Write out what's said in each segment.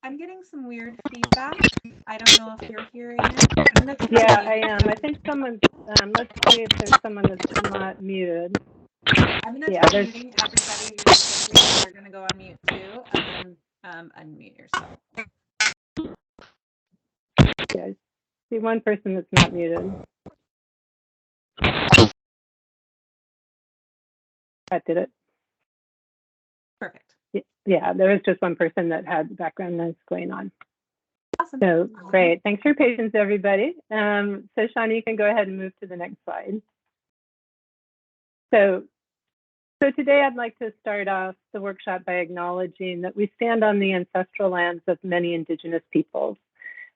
I'm getting some weird feedback. I don't know if you're hearing it. Yeah, I am. I think someone, let's see if there's someone that's not muted. I'm going to try muting everybody really quickly. You're going to go on mute too, and then unmute yourself. Yeah, I see one person that's not muted. That did it. Perfect. Yeah, there was just one person that had background noise going on. Awesome. So great. Thanks for your patience, everybody. So Shauna, you can go ahead and move to the next slide. So today I'd like to start off the workshop by acknowledging that we stand on the ancestral lands of many Indigenous peoples.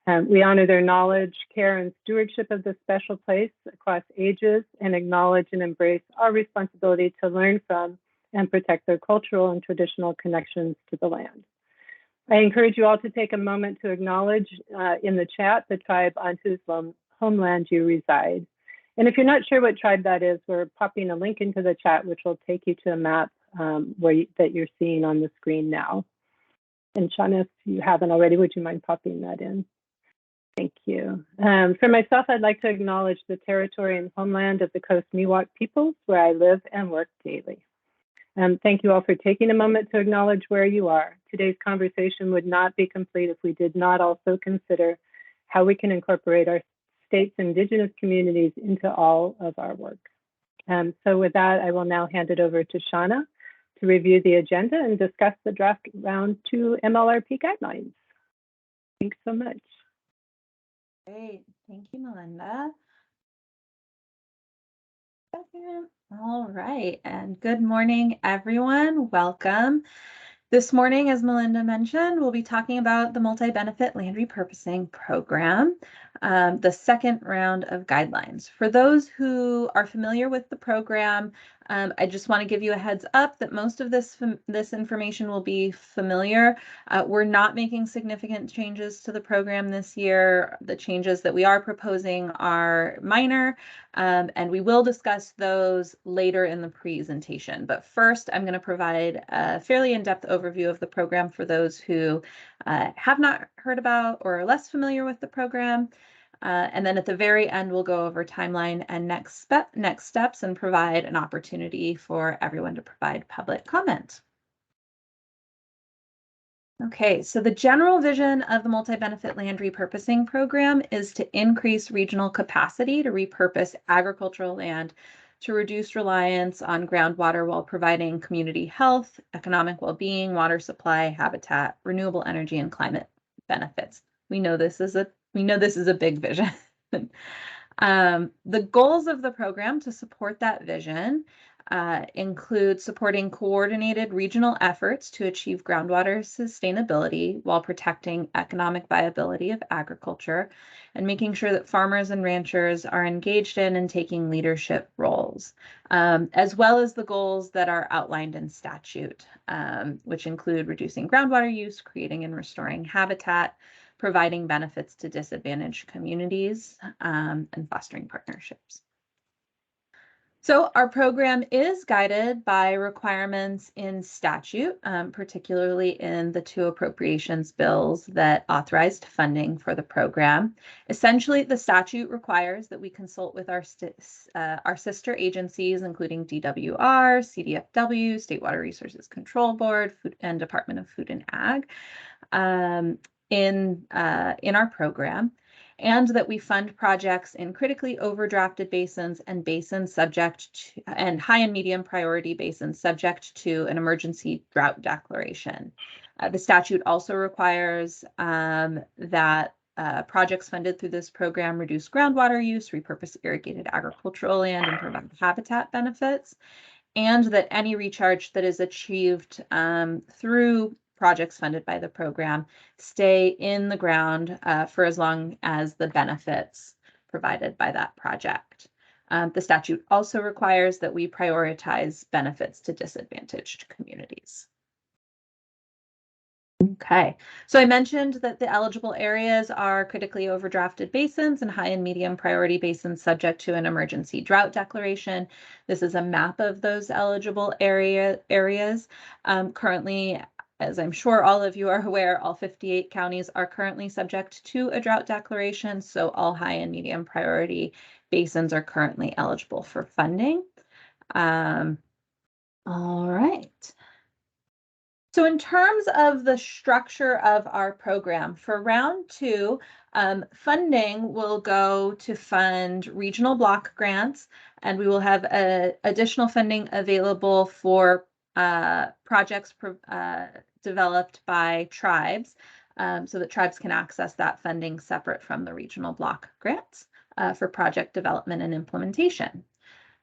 We honor their knowledge, care, and stewardship of this special place across ages and acknowledge and embrace our responsibility to learn from and protect their cultural and traditional connections to the land. I encourage you all to take a moment to acknowledge in the chat the tribe on whose homeland you reside. And if you're not sure what tribe that is, we're popping a link into the chat, which will take you to a map that you're seeing on the screen now. And Shauna, if you haven't already, would you mind popping that in? Thank you. For myself, I'd like to acknowledge the territory and homeland of the Coast Miwok peoples where I live and work daily. Thank you all for taking a moment to acknowledge where you are. Today's conversation would not be complete if we did not also consider how we can incorporate our state's Indigenous communities into all of our work. So with that, I will now hand it over to Shauna to review the agenda and discuss the draft round 2 MLRP guidelines. Thanks so much. Great. Thank you, Melinda. All right. And good morning, everyone. Welcome. This morning, as Melinda mentioned, we'll be talking about the multi-benefit land repurposing program, the second round of guidelines. For those who are familiar with the program, I just want to give you a heads up that most of this information will be familiar. We're not making significant changes to the program this year. The changes that we are proposing are minor, and we will discuss those later in the presentation. But first, I'm going to provide a fairly in-depth overview of the program for those who have not heard about or are less familiar with the program. And then at the very end, we'll go over timeline and next steps and provide an opportunity for everyone to provide public comment. Okay, so the general vision of the multi-benefit land repurposing program is to increase regional capacity to repurpose agricultural land to reduce reliance on groundwater while providing community health, economic well-being, water supply, habitat, renewable energy, and climate benefits. We know this is a big vision. The goals of the program to support that vision include supporting coordinated regional efforts to achieve groundwater sustainability while protecting economic viability of agriculture and making sure that farmers and ranchers are engaged in and taking leadership roles, as well as the goals that are outlined in statute, which include reducing groundwater use, creating and restoring habitat, providing benefits to disadvantaged communities, and fostering partnerships. So our program is guided by requirements in statute, particularly in the 2 appropriations bills that authorized funding for the program. Essentially, the statute requires that we consult with our sister agencies, including DWR, CDFW, State Water Resources Control Board, and Department of Food and Ag, in our program, and that we fund projects in critically overdrafted basins and basins subject to, and high and medium priority basins subject to an emergency drought declaration. The statute also requires that projects funded through this program reduce groundwater use, repurpose irrigated agricultural land, and provide habitat benefits, and that any recharge that is achieved through projects funded by the program stay in the ground for as long as the benefits provided by that project. The statute also requires that we prioritize benefits to disadvantaged communities. Okay, so I mentioned that the eligible areas are critically overdrafted basins and high and medium priority basins subject to an emergency drought declaration. This is a map of those eligible areas. Currently, as I'm sure all of you are aware, all 58 counties are currently subject to a drought declaration, so all high and medium priority basins are currently eligible for funding. All right. So in terms of the structure of our program, for round 2, funding will go to fund regional block grants, and we will have additional funding available for projects developed by tribes, so that tribes can access that funding separate from the regional block grants for project development and implementation.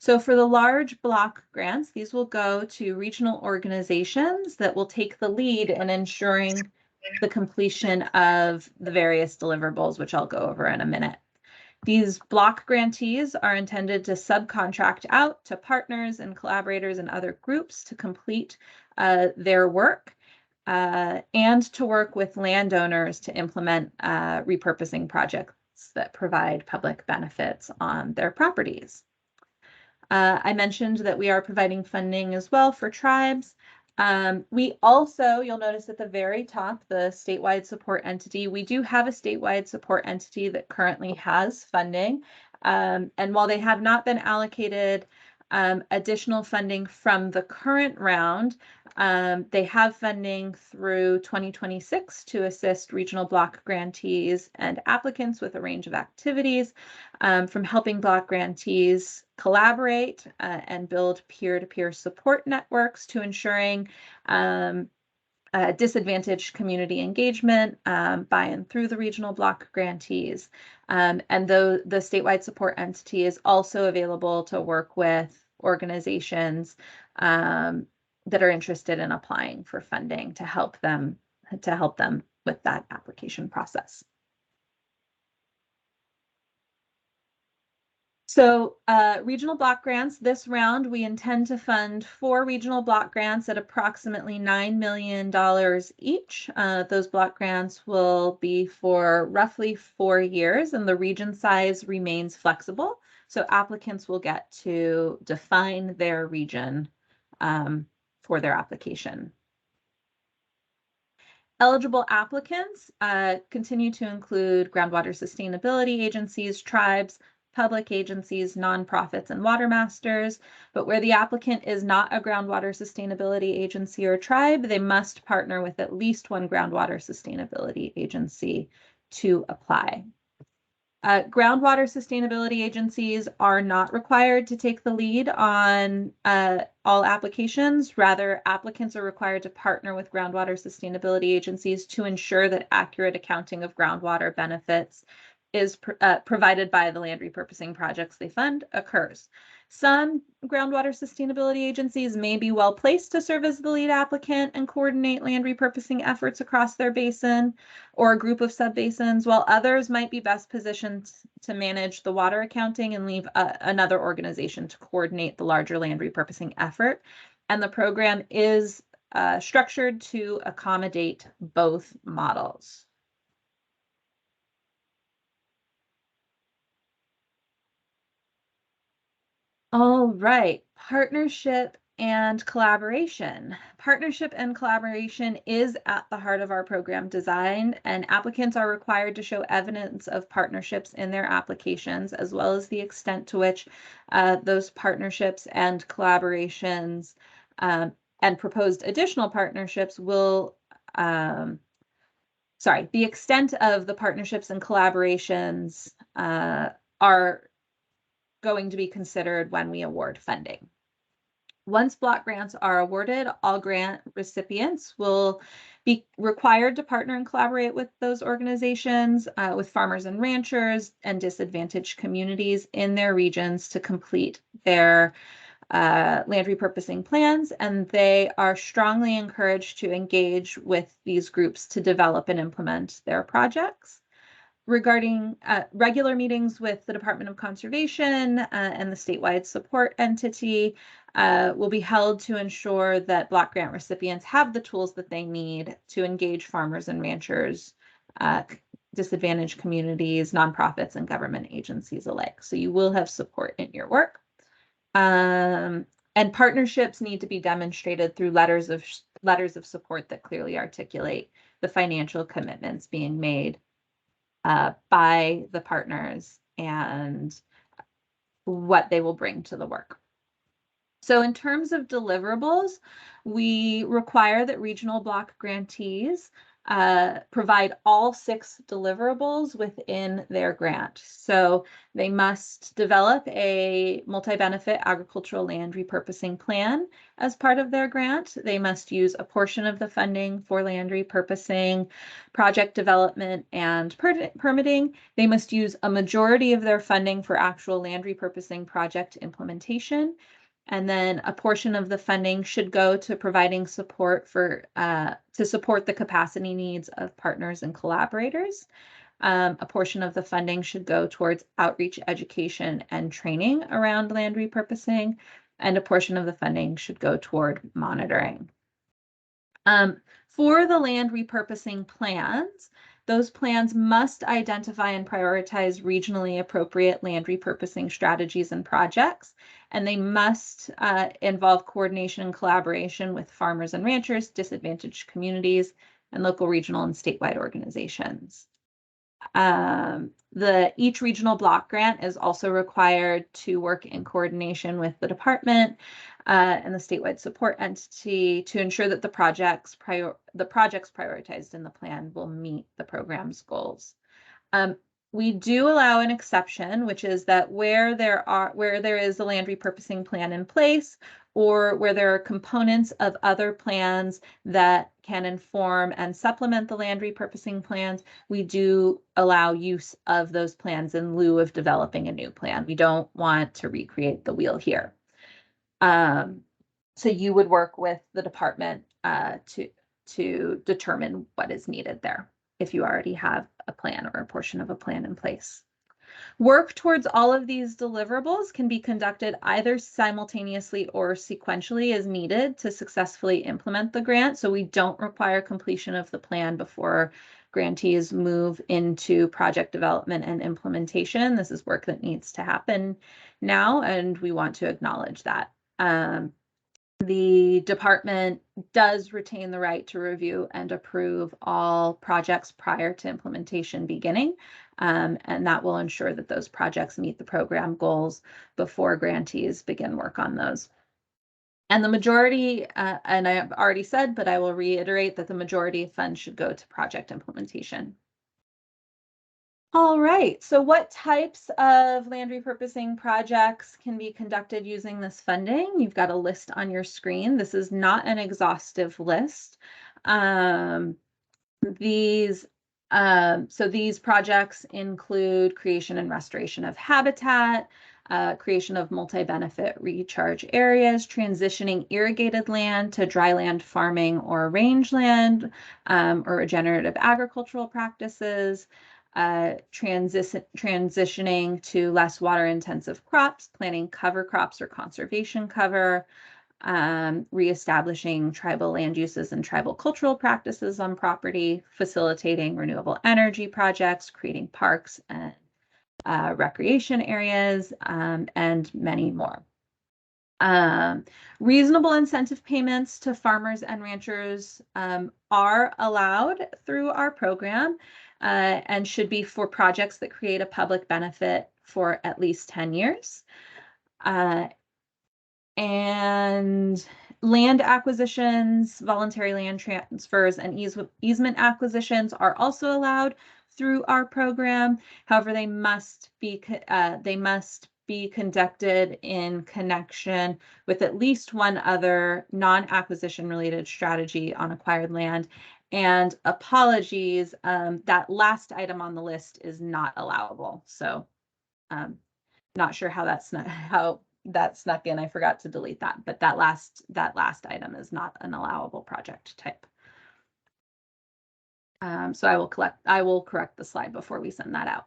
So for the large block grants, these will go to regional organizations that will take the lead in ensuring the completion of the various deliverables, which I'll go over in a minute. These block grantees are intended to subcontract out to partners and collaborators and other groups to complete their work and to work with landowners to implement repurposing projects that provide public benefits on their properties. I mentioned that we are providing funding as well for tribes. We also, you'll notice at the very top, the statewide support entity, we do have a statewide support entity that currently has funding. And while they have not been allocated additional funding from the current round, they have funding through 2026 to assist regional block grantees and applicants with a range of activities, from helping block grantees collaborate and build peer-to-peer support networks to ensuring disadvantaged community engagement by and through the regional block grantees. And the statewide support entity is also available to work with organizations that are interested in applying for funding to help them with that application process. So regional block grants, this round, we intend to fund 4 regional block grants at approximately $9 million each. Those block grants will be for roughly 4 years, and the region size remains flexible. So applicants will get to define their region for their application. Eligible applicants continue to include groundwater sustainability agencies, tribes, public agencies, nonprofits, and water masters. But where the applicant is not a groundwater sustainability agency or tribe, they must partner with at least one groundwater sustainability agency to apply. Groundwater sustainability agencies are not required to take the lead on all applications. Rather, applicants are required to partner with groundwater sustainability agencies to ensure that accurate accounting of groundwater benefits is provided by the land repurposing projects they fund occurs. Some groundwater sustainability agencies may be well placed to serve as the lead applicant and coordinate land repurposing efforts across their basin or a group of subbasins, while others might be best positioned to manage the water accounting and leave another organization to coordinate the larger land repurposing effort. And the program is structured to accommodate both models. All right, partnership and collaboration. Partnership and collaboration is at the heart of our program design, and applicants are required to show evidence of partnerships in their applications, as well as the extent to which those partnerships and collaborations and proposed additional partnerships will, the extent of the partnerships and collaborations are going to be considered when we award funding. Once block grants are awarded, all grant recipients will be required to partner and collaborate with those organizations, with farmers and ranchers and disadvantaged communities in their regions to complete their land repurposing plans, and they are strongly encouraged to engage with these groups to develop and implement their projects. Regarding regular meetings with the Department of Conservation and the statewide support entity will be held to ensure that block grant recipients have the tools that they need to engage farmers and ranchers, disadvantaged communities, nonprofits, and government agencies alike. So you will have support in your work. And partnerships need to be demonstrated through letters of letters of support that clearly articulate the financial commitments being made by the partners and what they will bring to the work. So in terms of deliverables, we require that regional block grantees provide all 6 deliverables within their grant. So they must develop a multi-benefit agricultural land repurposing plan as part of their grant. They must use a portion of the funding for land repurposing, project development, and permitting. They must use a majority of their funding for actual land repurposing project implementation. And then a portion of the funding should go to providing support for to support the capacity needs of partners and collaborators. A portion of the funding should go towards outreach, education, and training around land repurposing, and a portion of the funding should go toward monitoring. For the land repurposing plans, those plans must identify and prioritize regionally appropriate land repurposing strategies and projects, and they must involve coordination and collaboration with farmers and ranchers, disadvantaged communities, and local, regional, and statewide organizations. Each regional block grant is also required to work in coordination with the department and the statewide support entity to ensure that the projects prioritized in the plan will meet the program's goals. We do allow an exception, which is that where there is a land repurposing plan in place, or where there are components of other plans that can inform and supplement the land repurposing plans, we do allow use of those plans in lieu of developing a new plan. We don't want to recreate the wheel here. So you would work with the department to determine what is needed there if you already have a plan or a portion of a plan in place. Work towards all of these deliverables can be conducted either simultaneously or sequentially as needed to successfully implement the grant. So we don't require completion of the plan before grantees move into project development and implementation. This is work that needs to happen now, and we want to acknowledge that. The department does retain the right to review and approve all projects prior to implementation beginning, and that will ensure that those projects meet the program goals before grantees begin work on those. And the majority, and I have already said, but I will reiterate that the majority of funds should go to project implementation. All right, so what types of land repurposing projects can be conducted using this funding? You've got a list on your screen. This is not an exhaustive list. So these projects include creation and restoration of habitat, creation of multi-benefit recharge areas, transitioning irrigated land to dry land farming or rangeland, or regenerative agricultural practices, transitioning to less water-intensive crops, planting cover crops or conservation cover, reestablishing tribal land uses and tribal cultural practices on property, facilitating renewable energy projects, creating parks and recreation areas, and many more. Reasonable incentive payments to farmers and ranchers are allowed through our program and should be for projects that create a public benefit for at least 10 years. And land acquisitions, voluntary land transfers, and easement acquisitions are also allowed through our program. However, they must be conducted in connection with at least one other non-acquisition related strategy on acquired land. And apologies, that last item on the list is not allowable. So not sure how that snuck in. I forgot to delete that, but that last item is not an allowable project type. So I will correct the slide before we send that out.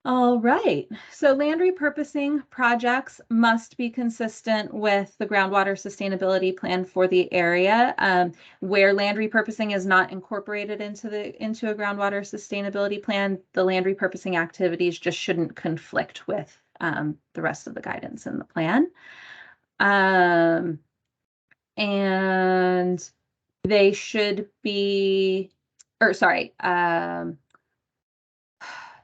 All right, so land repurposing projects must be consistent with the groundwater sustainability plan for the area. Where land repurposing is not incorporated into a groundwater sustainability plan, the land repurposing activities just shouldn't conflict with the rest of the guidance in the plan. and they should be, or sorry,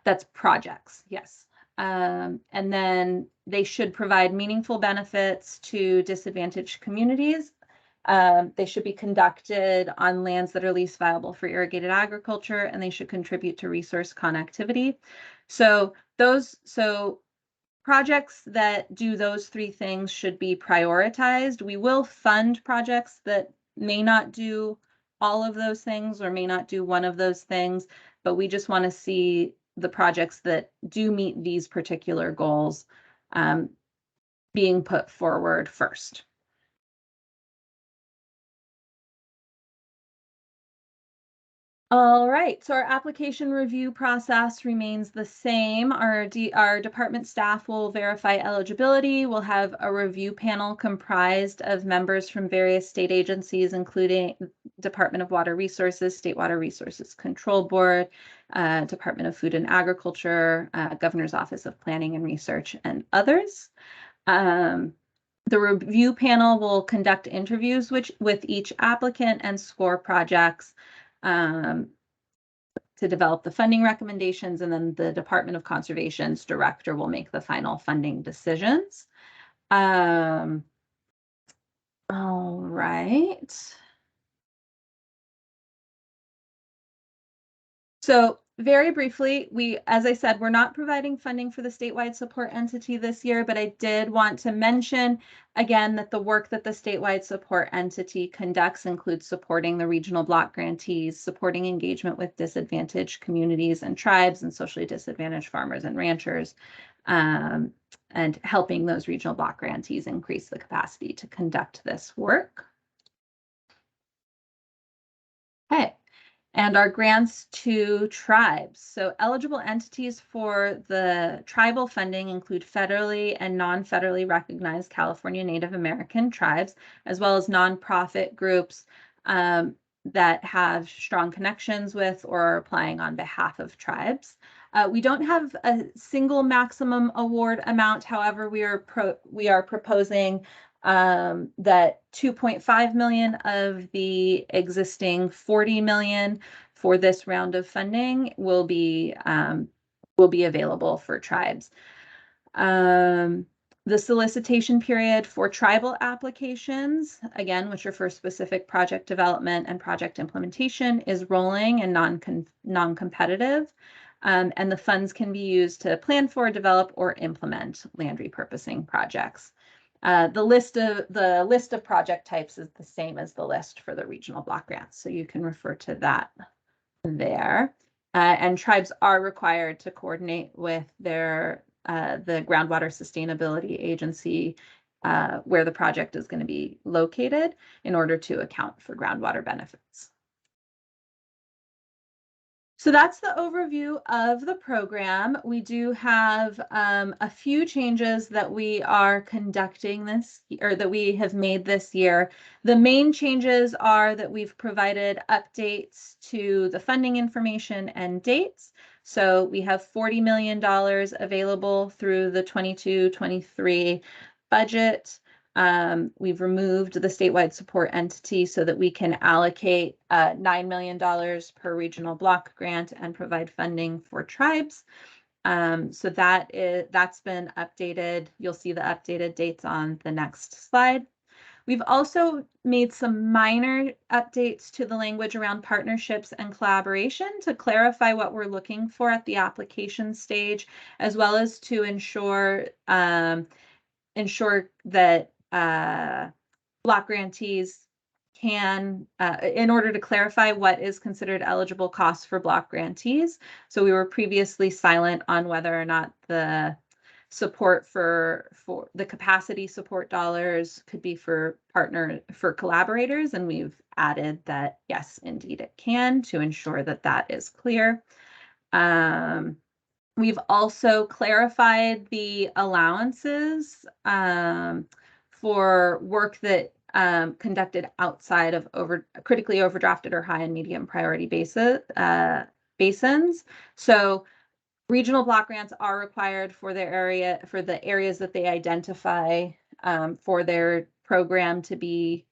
that's projects, yes. And then they should provide meaningful benefits to disadvantaged communities. They should be conducted on lands that are least viable for irrigated agriculture, and they should contribute to resource connectivity. So projects that do those three things should be prioritized. We will fund projects that may not do all of those things or may not do one of those things, but we just want to see the projects that do meet these particular goals being put forward first. All right, so our application review process remains the same. Our department staff will verify eligibility. We'll have a review panel comprised of members from various state agencies, including Department of Water Resources, State Water Resources Control Board, Department of Food and Agriculture, Governor's Office of Planning and Research, and others. The review panel will conduct interviews with each applicant and score projects to develop the funding recommendations, and then the Department of Conservation's director will make the final funding decisions. All right. So very briefly, as I said, we're not providing funding for the statewide support entity this year, but I did want to mention again that the work that the statewide support entity conducts includes supporting the regional block grantees, supporting engagement with disadvantaged communities and tribes and socially disadvantaged farmers and ranchers, and helping those regional block grantees increase the capacity to conduct this work. Okay. And our grants to tribes. So eligible entities for the tribal funding include federally and non-federally recognized California Native American tribes, as well as nonprofit groups that have strong connections with or are applying on behalf of tribes. We don't have a single maximum award amount. However, we are proposing that 2.5 million of the existing 40 million for this round of funding will be available for tribes. The solicitation period for tribal applications, again, which are for specific project development and project implementation, is rolling and non-competitive. And the funds can be used to plan for, develop, or implement land repurposing projects. The list of project types is the same as the list for the regional block grants, so you can refer to that there. And tribes are required to coordinate with the Groundwater Sustainability Agency where the project is going to be located in order to account for groundwater benefits. So that's the overview of the program. We do have a few changes that we are conducting or that we have made this year. The main changes are that we've provided updates to the funding information and dates. So we have $40 million available through the 22-23 budget. We've removed the statewide support entity so that we can allocate $9 million per regional block grant and provide funding for tribes. So that's been updated. You'll see the updated dates on the next slide. We've also made some minor updates to the language around partnerships and collaboration to clarify what we're looking for at the application stage, as well as to ensure that block grantees can, in order to clarify what is considered eligible costs for block grantees. So we were previously silent on whether or not the support for the capacity support dollars could be for collaborators, and we've added that yes, indeed it can, to ensure that that is clear. We've also clarified the allowances for work that conducted outside of critically overdrafted or high and medium priority basins. So regional block grants are required for the areas that they identify for their program to be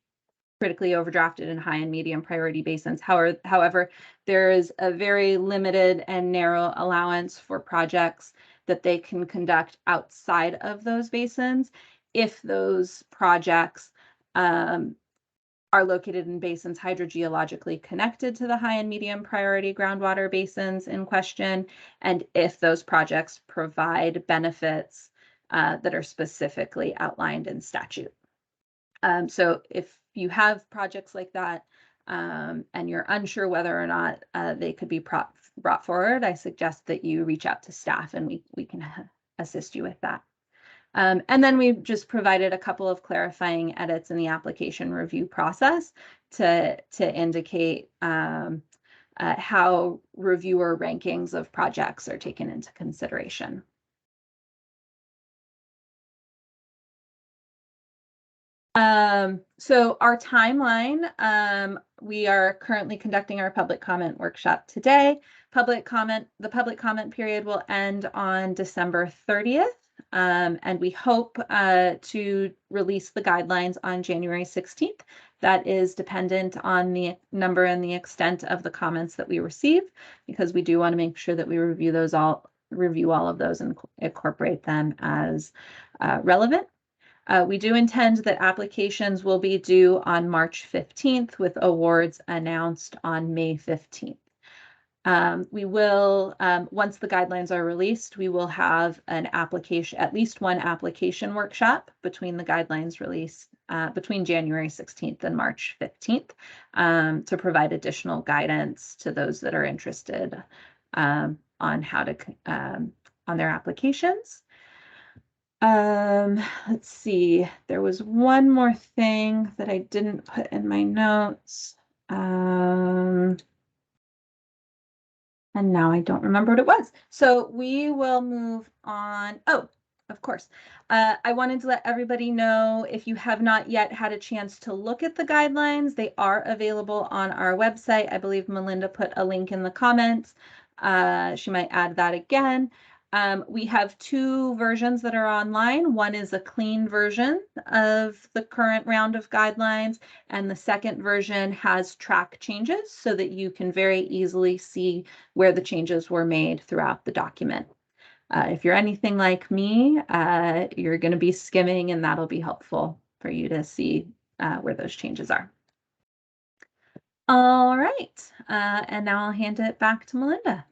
critically overdrafted and high and medium priority basins. However, there is a very limited and narrow allowance for projects that they can conduct outside of those basins if those projects are located in basins hydrogeologically connected to the high and medium priority groundwater basins in question, and if those projects provide benefits that are specifically outlined in statute. So if you have projects like that and you're unsure whether or not they could be brought forward, I suggest that you reach out to staff and we can assist you with that. And then we've just provided a couple of clarifying edits in the application review process to indicate how reviewer rankings of projects are taken into consideration. So our timeline, we are currently conducting our public comment workshop today. The public comment period will end on December 30th. And we hope to release the guidelines on January 16th. That is dependent on the number and the extent of the comments that we receive, because we do want to make sure that we review all of those and incorporate them as relevant. We do intend that applications will be due on March 15th with awards announced on May 15th. We will, once the guidelines are released, we will have at least one application workshop between the guidelines release, between January 16th and March 15th, to provide additional guidance to those that are interested on how to, on their applications. Let's see, there was one more thing that I didn't put in my notes. And now I don't remember what it was. So we will move on. Oh, of course. I wanted to let everybody know, if you have not yet had a chance to look at the guidelines, they are available on our website. I believe Melinda put a link in the comments. She might add that again. We have two versions that are online. One is a clean version of the current round of guidelines, and the second version has track changes so that you can very easily see where the changes were made throughout the document. If you're anything like me, you're going to be skimming, and that'll be helpful for you to see where those changes are. All right, and now I'll hand it back to Melinda.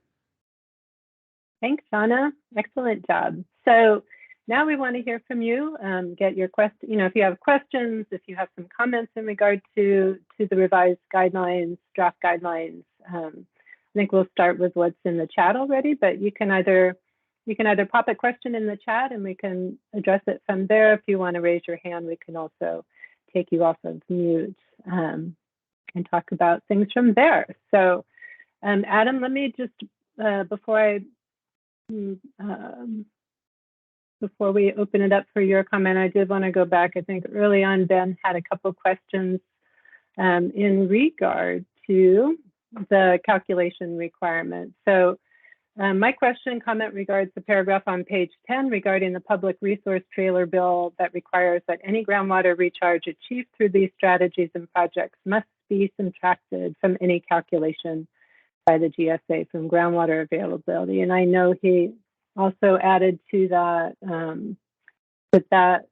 Thanks, Shauna. Excellent job. So now we want to hear from you. Get your question. If you have questions, if you have some comments in regard to the revised guidelines, draft guidelines. I think we'll start with what's in the chat already, but you can either pop a question in the chat and we can address it from there. If you want to raise your hand, we can also take you off of mute and talk about things from there. So, Adam, let me just before we open it up for your comment, I did want to go back. I think early on, Ben had a couple of questions in regard to the calculation requirements. So my comment regards the paragraph on page 10 regarding the public resource trailer bill that requires that any groundwater recharge achieved through these strategies and projects must be subtracted from any calculation by the GSA from groundwater availability. And I know he also added to that that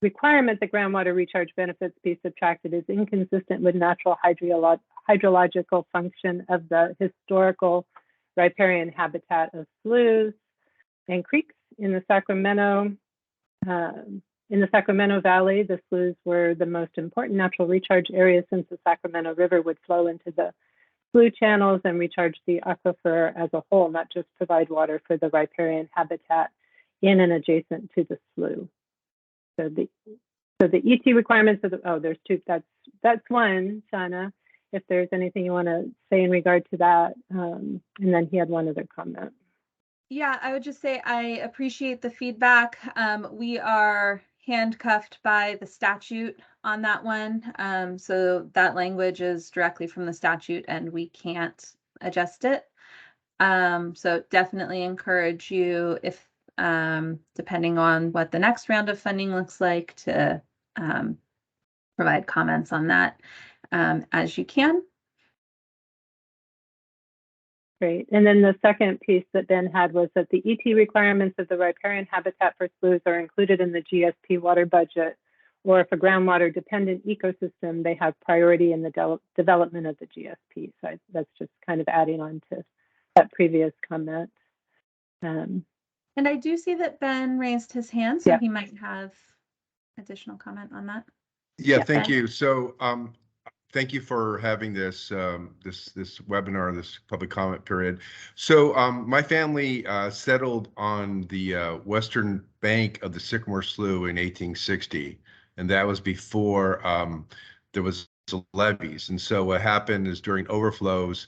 requirement that groundwater recharge benefits be subtracted is inconsistent with natural hydrological function of the historical riparian habitat of sloughs and creeks in the Sacramento Valley. The sloughs were the most important natural recharge areas, since the Sacramento River would flow into the slough channels and recharge the aquifer as a whole, not just provide water for the riparian habitat in and adjacent to the slough. So the ET requirements of there's two. That's one, Shauna. If there's anything you want to say in regard to that, and then he had one other comment. Yeah, I would just say I appreciate the feedback. We are handcuffed by the statute on that one. So that language is directly from the statute and we can't adjust it. So definitely encourage you, if depending on what the next round of funding looks like, to provide comments on that as you can. Great. And then the second piece that Ben had was that the ET requirements of the riparian habitat for sloughs are included in the GSP water budget, or if a groundwater dependent ecosystem, they have priority in the development of the GSP. So that's just kind of adding on to that previous comment. And I do see that Ben raised his hand, so he might have additional comment on that. Yeah, thank you. So thank you for having this this webinar, this public comment period. So my family settled on the western bank of the Sycamore Slough in 1860, and that was before there was levees. And so what happened is during overflows,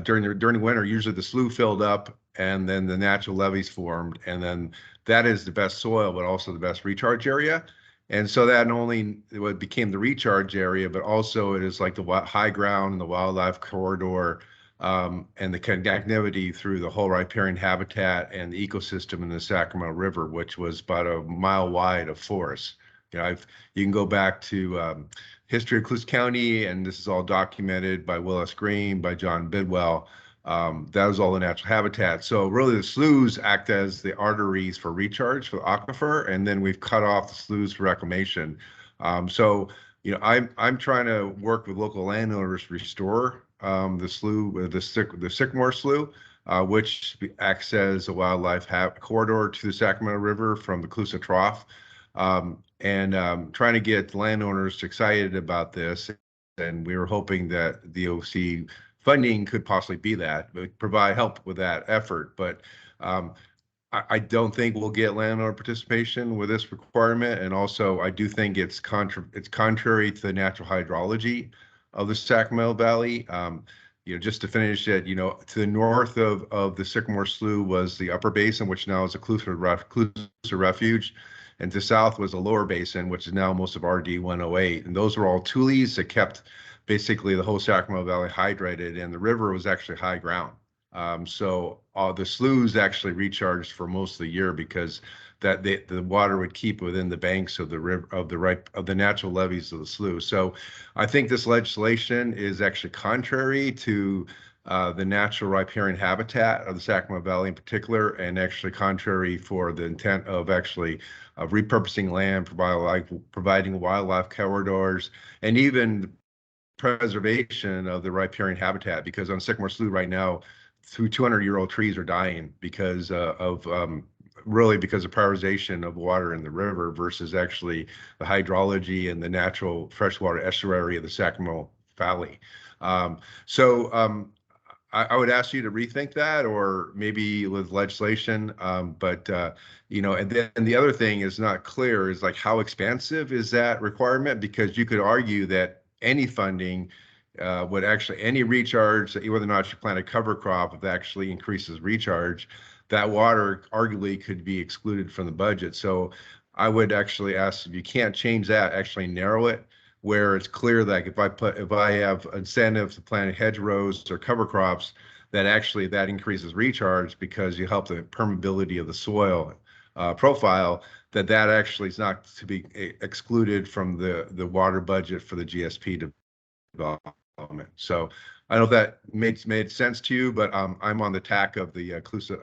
during winter, usually the slough filled up, and then the natural levees formed, and then that is the best soil, but also the best recharge area. And so that not only what became the recharge area, but also it is like the high ground and the wildlife corridor, and the connectivity through the whole riparian habitat and the ecosystem in the Sacramento River, which was about a mile wide of forest. You know, you can go back to history of Cluse County, and this is all documented by Willis Green, by John Bidwell. That was all the natural habitat. So really the sloughs act as the arteries for recharge for the aquifer, and then we've cut off the sloughs for reclamation. So, you know, I'm trying to work with local landowners to restore the slough, the Sycamore Slough, which acts as a wildlife corridor to the Sacramento River from the Clusa Trough, and trying to get landowners excited about this. And we were hoping that the OC funding could possibly be that, but provide help with that effort. But I don't think we'll get landowner participation with this requirement. And also, I do think it's contrary to the natural hydrology of the Sacramento Valley. You know, just to finish it, you know, to the north of the Sycamore Slough was the upper basin, which now is a Clusa refuge. And to south was a lower basin, which is now most of RD 108. And those were all tules that kept basically the whole Sacramento Valley hydrated, and the river was actually high ground. So the sloughs actually recharged for most of the year because the water would keep within the banks of the river of the natural levees of the slough. So I think this legislation is actually contrary to the natural riparian habitat of the Sacramento Valley in particular, and actually contrary for the intent of actually repurposing land, providing wildlife corridors, and even preservation of the riparian habitat, because on Sycamore Slough right now, 200-year-old trees are dying because really because of prioritization of water in the river versus actually the hydrology and the natural freshwater estuary of the Sacramento Valley. I would ask you to rethink that, or maybe with legislation. You know, and then the other thing is not clear is like how expansive is that requirement? Because you could argue that any funding would actually, any recharge, whether or not you plant a cover crop, if it actually increases recharge, that water arguably could be excluded from the budget. So I would actually ask, if you can't change that, actually narrow it where it's clear that if I have incentives to plant hedgerows or cover crops, that actually that increases recharge because you help the permeability of the soil profile, that actually is not to be excluded from the water budget for the GSP development. So I don't know if that made sense to you, but I'm on the TAC of the Clusa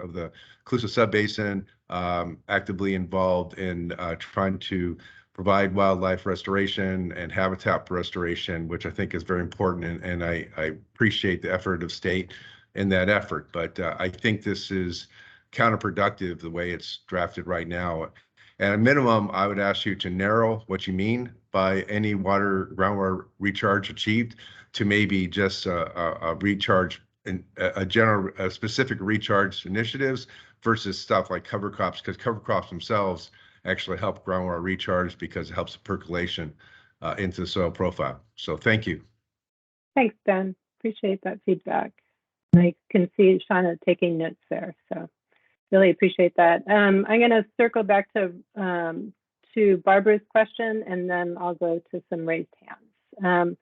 subbasin, actively involved in trying to provide wildlife restoration and habitat restoration, which I think is very important, and I appreciate the effort of state in that effort. But I think this is counterproductive the way it's drafted right now. At a minimum, I would ask you to narrow what you mean by any groundwater recharge achieved to maybe just a recharge and a specific recharge initiatives versus stuff like cover crops, because cover crops themselves actually help groundwater recharge because it helps the percolation into the soil profile. So thank you. Thanks, Ben. Appreciate that feedback. I can see Shauna taking notes there, so really appreciate that. I'm going to circle back to Barbara's question, and then I'll go to some raised hands.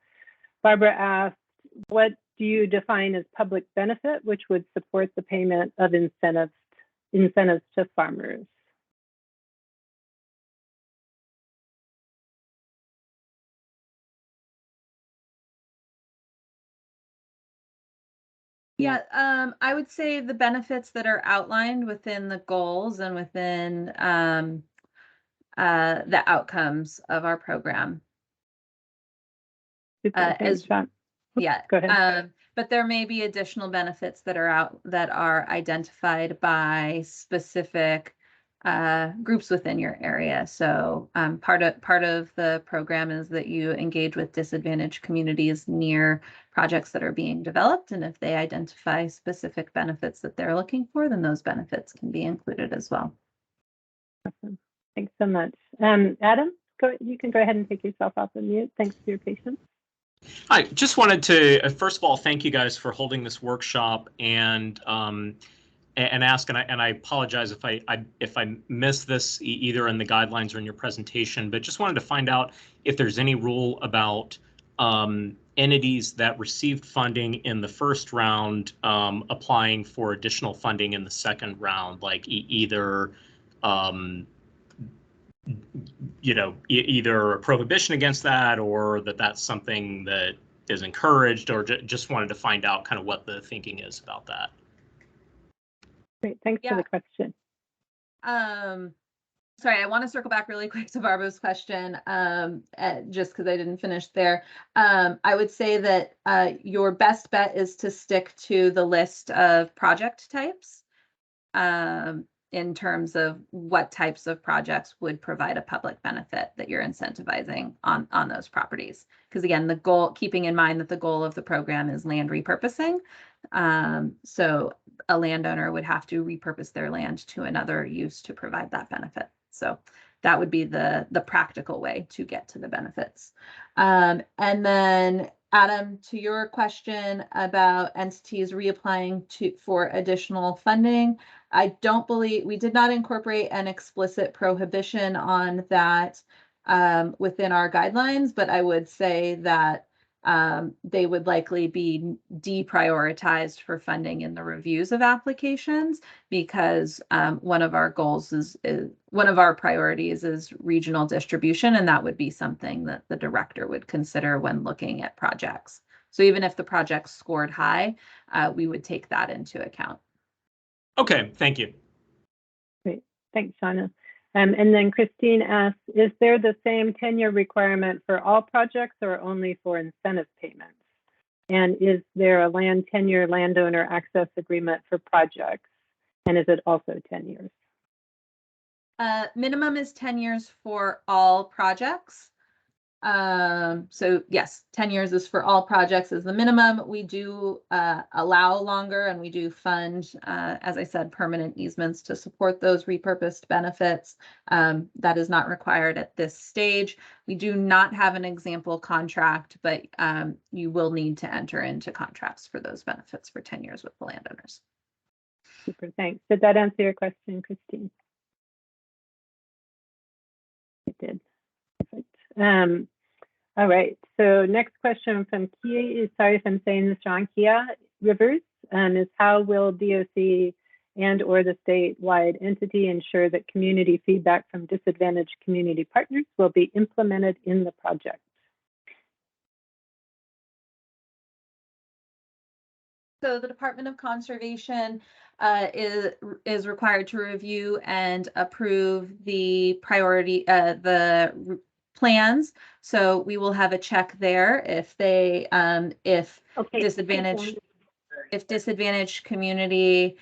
Barbara asked, what do you define as public benefit, which would support the payment of incentives to farmers? Yeah, I would say the benefits that are outlined within the goals and within the outcomes of our program. Super, thanks, As Sean. Oops, yeah, go ahead. but there may be additional benefits that are identified by specific groups within your area. So part of the program is that you engage with disadvantaged communities near projects that are being developed, and if they identify specific benefits that they're looking for, then those benefits can be included as well. Awesome. Thanks so much. Adam, you can go ahead and take yourself off of mute. Thanks for your patience. I just wanted to, first of all, thank you guys for holding this workshop and ask, and I apologize if I missed this either in the guidelines or in your presentation, but just wanted to find out if there's any rule about entities that received funding in the first round applying for additional funding in the second round, like either either a prohibition against that, or that's something that is encouraged, or just wanted to find out kind of what the thinking is about that. Great, thanks for the question. Sorry, I want to circle back really quick to Barbara's question, just because I didn't finish there. I would say that your best bet is to stick to the list of project types. In terms of what types of projects would provide a public benefit that you're incentivizing on those properties. Because again, the goal, keeping in mind that the goal of the program is land repurposing. So a landowner would have to repurpose their land to another use to provide that benefit. So that would be the practical way to get to the benefits. And then Adam, to your question about entities reapplying for additional funding, I don't believe we did not incorporate an explicit prohibition on that within our guidelines, but I would say that they would likely be deprioritized for funding in the reviews of applications, because one of our goals is one of our priorities is regional distribution, and that would be something that the director would consider when looking at projects. So even if the project scored high, we would take that into account. Okay, thank you. Great, thanks, Shauna. And then Christine asks, is there the same tenure requirement for all projects or only for incentive payments? And is there a land tenure landowner access agreement for projects? And is it also 10 years? Minimum is 10 years for all projects. So yes, 10 years is for all projects is the minimum. We do allow longer, and we do fund, as I said, permanent easements to support those repurposed benefits. That is not required at this stage. We do not have an example contract, but you will need to enter into contracts for those benefits for 10 years with the landowners. Super, thanks. Did that answer your question, Christine? It did. Perfect. All right, so next question from Kia, sorry if I'm saying this wrong, Kia Rivers, is how will DOC and or the statewide entity ensure that community feedback from disadvantaged community partners will be implemented in the project? So the Department of Conservation is required to review and approve the priority, the plans. So we will have a check there if they, if disadvantaged community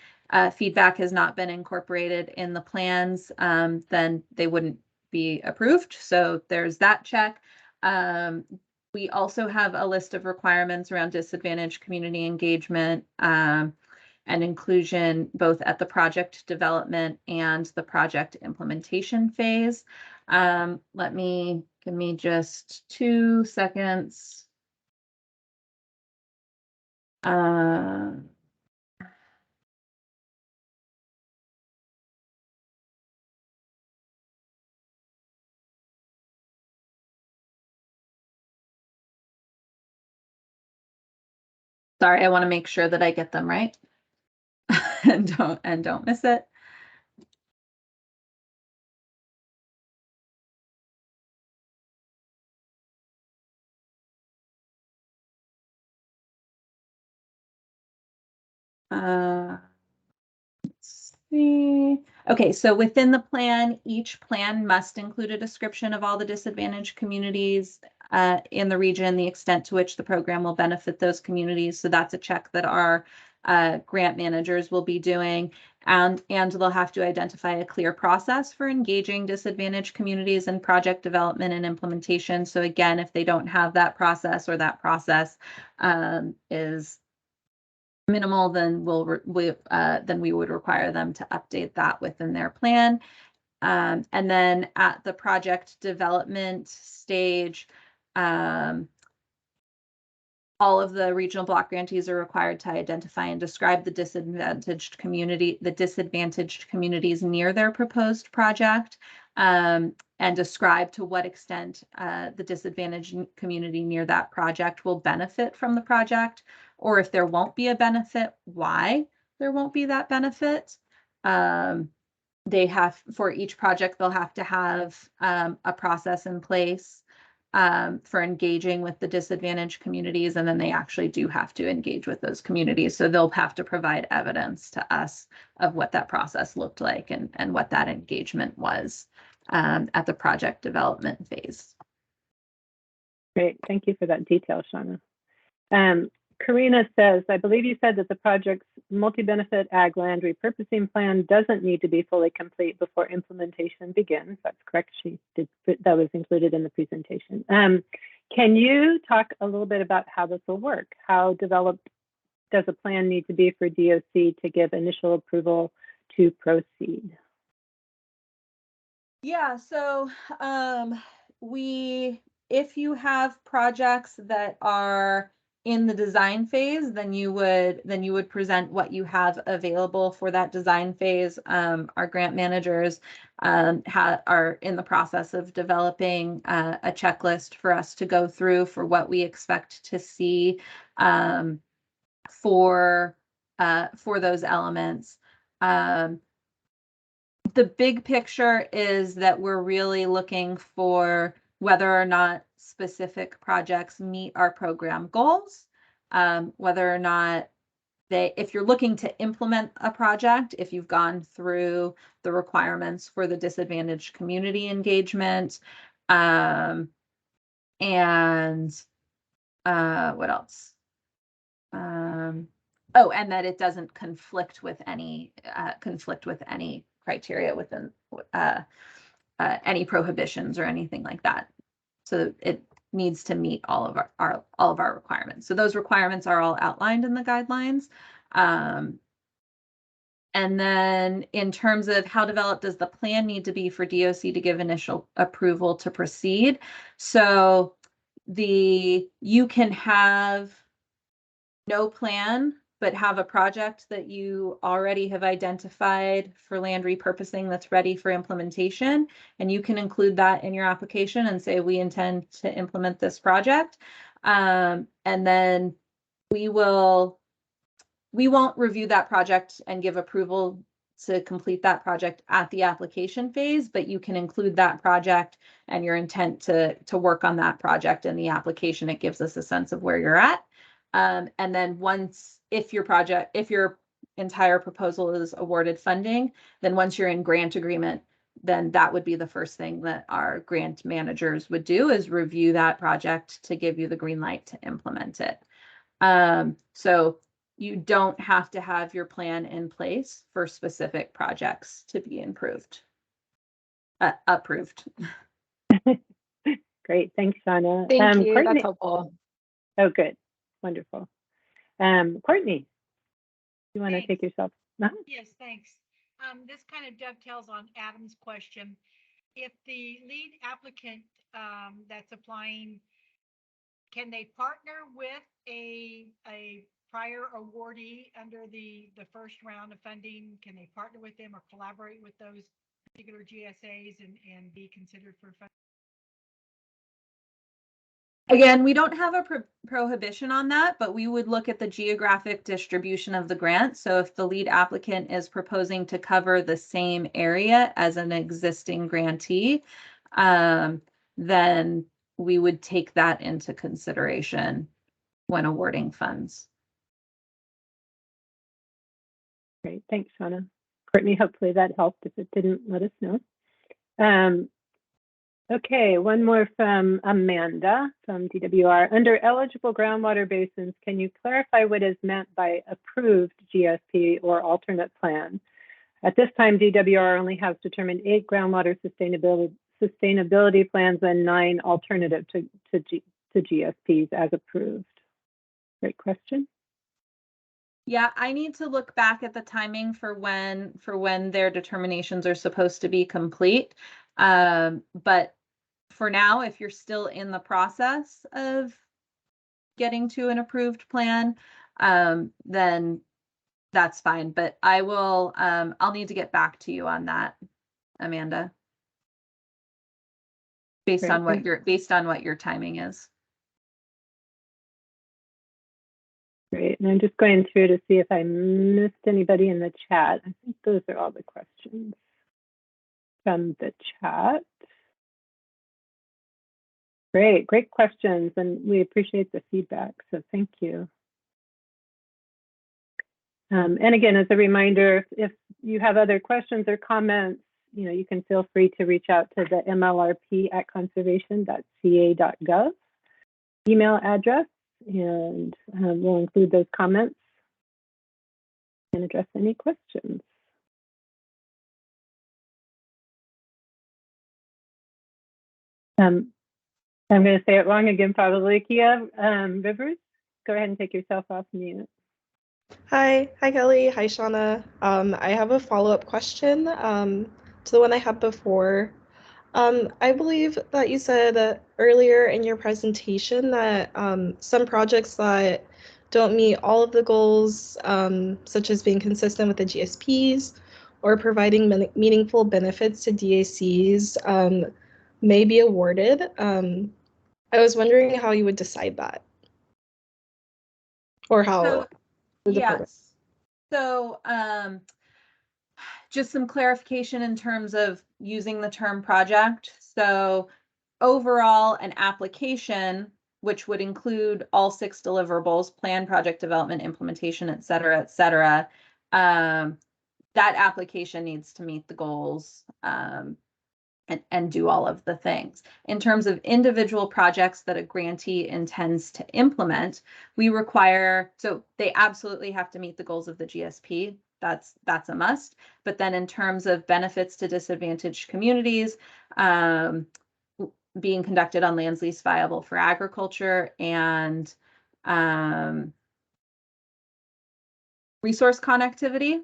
feedback has not been incorporated in the plans, then they wouldn't be approved. So there's that check. We also have a list of requirements around disadvantaged community engagement and inclusion, both at the project development and the project implementation phase. Give me just 2 seconds. Sorry, I want to make sure that I get them right and don't miss it. Let's see. Okay, so within the plan, each plan must include a description of all the disadvantaged communities in the region, the extent to which the program will benefit those communities. So that's a check that our grant managers will be doing. And they'll have to identify a clear process for engaging disadvantaged communities in project development and implementation. So again, if they don't have that process, or that process is minimal, then we would require them to update that within their plan. And then at the project development stage, all of the regional block grantees are required to identify and describe the disadvantaged communities near their proposed project, and describe to what extent the disadvantaged community near that project will benefit from the project, or if there won't be a benefit, why there won't be that benefit. For each project, they'll have to have a process in place for engaging with the disadvantaged communities, and then they actually do have to engage with those communities. So they'll have to provide evidence to us of what that process looked like and what that engagement was at the project development phase. Great, thank you for that detail, Shauna. Karina says, I believe you said that the project's multi-benefit ag land repurposing plan doesn't need to be fully complete before implementation begins. That's correct. She did. That was included in the presentation. Can you talk a little bit about how this will work? How developed does a plan need to be for DOC to give initial approval to proceed? Yeah, so if you have projects that are in the design phase, then you would present what you have available for that design phase. Our grant managers are in the process of developing a checklist for us to go through for what we expect to see for those elements. The big picture is that we're really looking for whether or not specific projects meet our program goals, whether or not if you're looking to implement a project, if you've gone through the requirements for the disadvantaged community engagement, and what else? Oh, and that it doesn't conflict with any criteria within any prohibitions or anything like that. So it needs to meet all of our requirements. So those requirements are all outlined in the guidelines. And then in terms of how developed does the plan need to be for DOC to give initial approval to proceed? So you can have no plan, but have a project that you already have identified for land repurposing that's ready for implementation. And you can include that in your application and say, we intend to implement this project. And then we won't review that project and give approval to complete that project at the application phase, but you can include that project and your intent to work on that project in the application. It gives us a sense of where you're at. And then if your entire proposal is awarded funding, then once you're in grant agreement, then that would be the first thing that our grant managers would do, is review that project to give you the green light to implement it. So you don't have to have your plan in place for specific projects to be approved. Great, thanks, Shauna. Thank you, Courtney. that's helpful. Oh, good, wonderful. Courtney, you want to take yourself? No? Yes, thanks. This kind of dovetails on Adam's question. If the lead applicant that's applying, can they partner with a prior awardee under the first round of funding? Can they partner with them or collaborate with those particular GSAs and be considered for funding? Again, we don't have a prohibition on that, but we would look at the geographic distribution of the grant. So if the lead applicant is proposing to cover the same area as an existing grantee, then we would take that into consideration when awarding funds. Great, thanks, Shauna. Courtney, hopefully that helped. If it didn't, let us know. Okay, one more from Amanda from DWR. Under eligible groundwater basins, can you clarify what is meant by approved GSP or alternate plan? At this time, DWR only has determined 8 groundwater sustainability plans and 9 alternative to GSPs as approved. Great question. Yeah, I need to look back at the timing for when their determinations are supposed to be complete. But for now, if you're still in the process of getting to an approved plan, then that's fine. But I'll need to get back to you on that, Amanda. Based on what your timing is. Great, and I'm just going through to see if I missed anybody in the chat. I think those are all the questions from the chat. Great questions, and we appreciate the feedback, so thank you. And again, as a reminder, if you have other questions or comments, you can feel free to reach out to the mlrp@conservation.ca.gov email address, and we'll include those comments and address any questions. I'm going to say it wrong again, probably. Kia Rivers, go ahead and take yourself off mute. Hi Kelly. Hi Shauna. I have a follow-up question to the one I had before. I believe that you said earlier in your presentation that some projects that don't meet all of the goals, such as being consistent with the GSPs or providing meaningful benefits to DACs, may be awarded. I was wondering how you would decide that, or how. Yes. So just some clarification in terms of using the term project. So overall, an application, which would include all 6 deliverables, plan, project development, implementation, et cetera, that application needs to meet the goals and do all of the things. In terms of individual projects that a grantee intends to implement, we require, so they absolutely have to meet the goals of the GSP. That's a must. But then in terms of benefits to disadvantaged communities, being conducted on lands least viable for agriculture, and resource connectivity,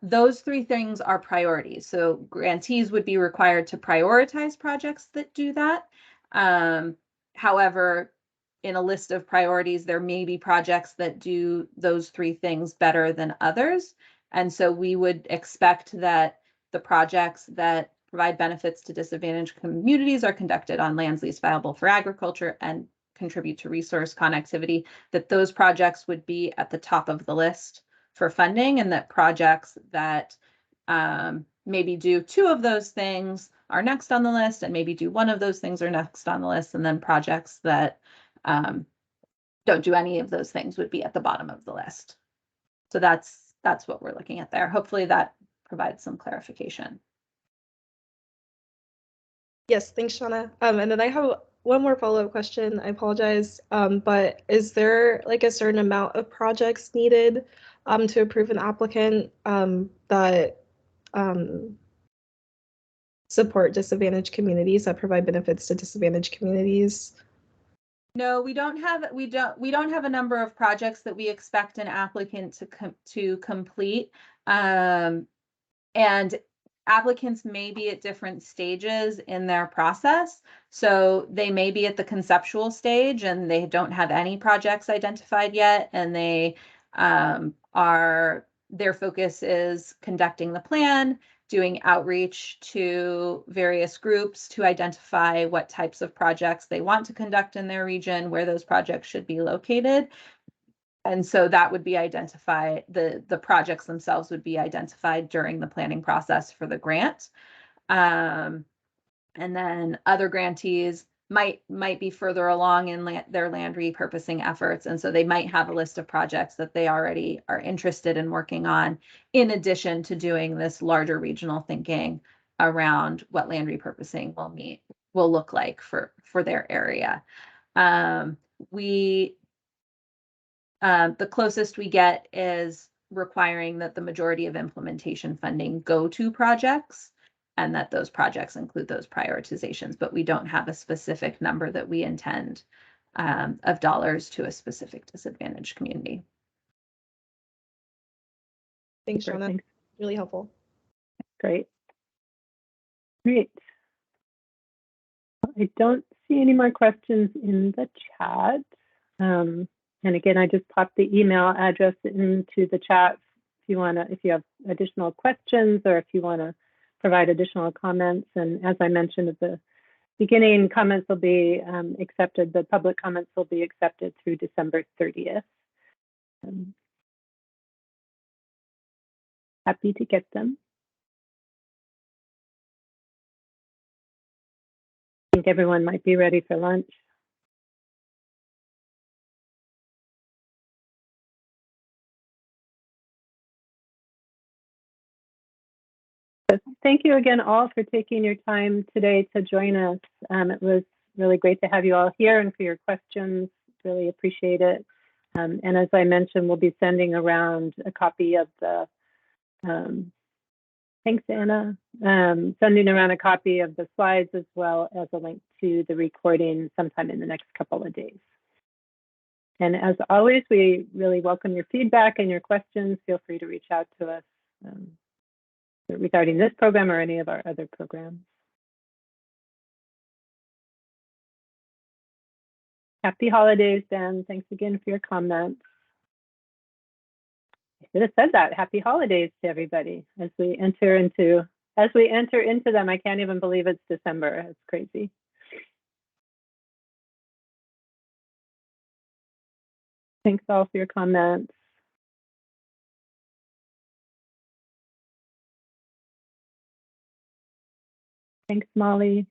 those 3 things are priorities. So grantees would be required to prioritize projects that do that. However, in a list of priorities, there may be projects that do those 3 things better than others. And so we would expect that the projects that provide benefits to disadvantaged communities are conducted on lands least viable for agriculture and contribute to resource connectivity, that those projects would be at the top of the list for funding, and that projects that maybe do 2 of those things are next on the list, and maybe do 1 of those things are next on the list, and then projects that don't do any of those things would be at the bottom of the list. So that's what we're looking at there. Hopefully that provides some clarification. Yes, thanks, Shauna. And then I have one more follow-up question. I apologize, but is there like a certain amount of projects needed to approve an applicant that support disadvantaged communities, that provide benefits to disadvantaged communities? No, we don't have a number of projects that we expect an applicant to complete. And applicants may be at different stages in their process. So they may be at the conceptual stage and they don't have any projects identified yet, and their focus is conducting the plan, doing outreach to various groups to identify what types of projects they want to conduct in their region, where those projects should be located. And so that would be identified, the projects themselves would be identified during the planning process for the grant. And then other grantees might be further along in their land repurposing efforts, and so they might have a list of projects that they already are interested in working on, in addition to doing this larger regional thinking around what land repurposing will look like for their area. The closest we get is requiring that the majority of implementation funding go to projects, and that those projects include those prioritizations, but we don't have a specific number that we intend of dollars to a specific disadvantaged community. Thanks, Super, Shauna. thanks. Really helpful. Great. Great. I don't see any more questions in the chat. And again, I just popped the email address into the chat if you have additional questions, or if you want to provide additional comments. And as I mentioned at the beginning, comments will be accepted. The public comments will be accepted through December 30th. Happy to get them. I think everyone might be ready for lunch. So thank you again all for taking your time today to join us. It was really great to have you all here and for your questions. Really appreciate it. And as I mentioned, we'll be sending around a copy of the, thanks Anna, sending around a copy of the slides as well as a link to the recording sometime in the next couple of days. And as always, we really welcome your feedback and your questions. Feel free to reach out to us regarding this program or any of our other programs. Happy holidays, Dan. Thanks again for your comments. I should have said that. Happy holidays to everybody as we enter into them. I can't even believe it's December. It's crazy. Thanks all for your comments. Thanks, Molly.